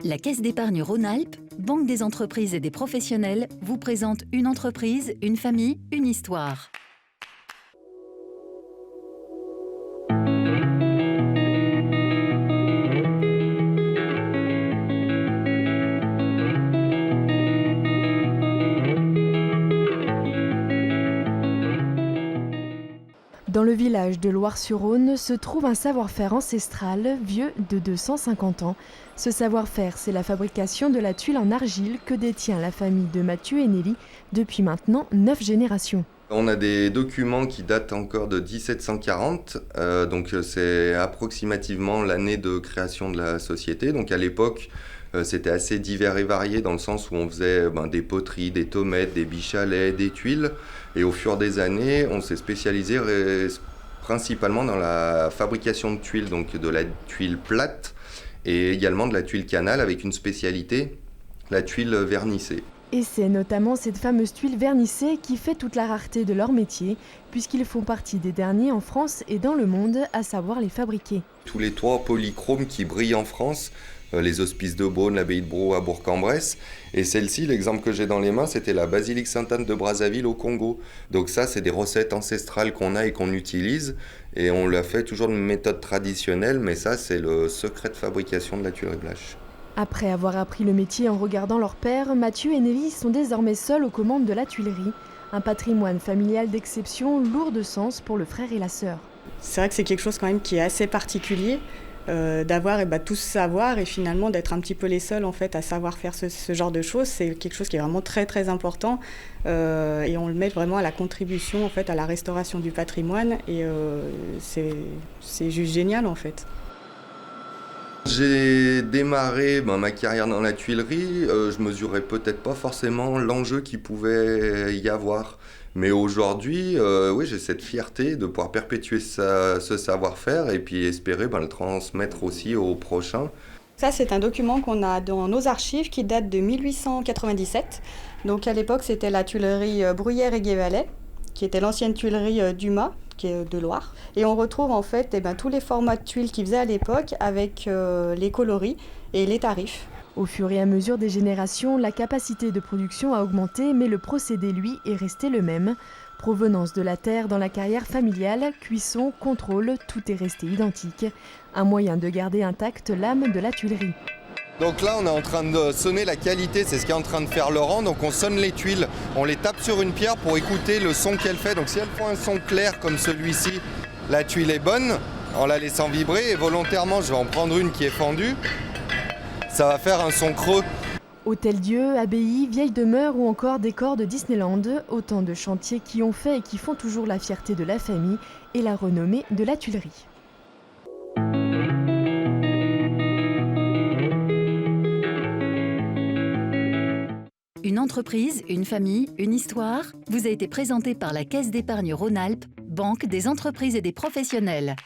La Caisse d'épargne Rhône-Alpes, banque des entreprises et des professionnels, vous présente une entreprise, une famille, une histoire. Dans le village de Loire-sur-Rhône se trouve un savoir-faire ancestral vieux de 250 ans. Ce savoir-faire, c'est la fabrication de la tuile en argile que détient la famille de Mathieu et Nelly depuis maintenant 9 générations. On a des documents qui datent encore de 1740, donc c'est approximativement l'année de création de la société. Donc à l'époque, c'était assez divers et varié dans le sens où on faisait des poteries, des tommettes, des bichalets, des tuiles. Et au fur des années, on s'est spécialisé principalement dans la fabrication de tuiles, donc de la tuile plate et également de la tuile canal avec une spécialité, la tuile vernissée. Et c'est notamment cette fameuse tuile vernissée qui fait toute la rareté de leur métier, puisqu'ils font partie des derniers en France et dans le monde à savoir les fabriquer. Tous les toits polychromes qui brillent en France, les hospices de Beaune, l'abbaye de Braux à Bourg-en-Bresse, et celle-ci, l'exemple que j'ai dans les mains, c'était la basilique Sainte-Anne de Brazzaville au Congo. Donc ça, c'est des recettes ancestrales qu'on a et qu'on utilise, et on l'a fait toujours de méthode traditionnelle, mais ça, c'est le secret de fabrication de la tuilerie Blache. Après avoir appris le métier en regardant leur père, Mathieu et Nelly sont désormais seuls aux commandes de la tuilerie. Un patrimoine familial d'exception lourd de sens pour le frère et la sœur. C'est vrai que c'est quelque chose quand même qui est assez particulier, d'avoir tout ce savoir et finalement d'être un petit peu les seuls en fait à savoir faire ce genre de choses. C'est quelque chose qui est vraiment très très important et on le met vraiment à la contribution en fait à la restauration du patrimoine et c'est juste génial en fait. J'ai démarré ma carrière dans la tuilerie, je mesurais peut-être pas forcément l'enjeu qu'il pouvait y avoir. Mais aujourd'hui, oui, j'ai cette fierté de pouvoir perpétuer ce savoir-faire et puis espérer le transmettre aussi aux prochains. Ça, c'est un document qu'on a dans nos archives qui date de 1897. Donc à l'époque, c'était la tuilerie Bruyère et Guévalet, qui était l'ancienne tuilerie Dumas, qui est de Loire. Et on retrouve en fait tous les formats de tuiles qu'ils faisaient à l'époque avec les coloris et les tarifs. Au fur et à mesure des générations, la capacité de production a augmenté, mais le procédé, lui, est resté le même. Provenance de la terre dans la carrière familiale, cuisson, contrôle, tout est resté identique. Un moyen de garder intacte l'âme de la tuilerie. Donc là, on est en train de sonner la qualité, c'est ce qu'est en train de faire Laurent. Donc on sonne les tuiles, on les tape sur une pierre pour écouter le son qu'elle fait. Donc si elles font un son clair comme celui-ci, la tuile est bonne, en la laissant vibrer. Et volontairement, je vais en prendre une qui est fendue. Ça va faire un son creux. Hôtel-Dieu, abbaye, vieille demeure ou encore décor de Disneyland, autant de chantiers qui ont fait et qui font toujours la fierté de la famille et la renommée de la tuilerie. Une entreprise, une famille, une histoire vous a été présentée par la Caisse d'épargne Rhône-Alpes, banque des entreprises et des professionnels.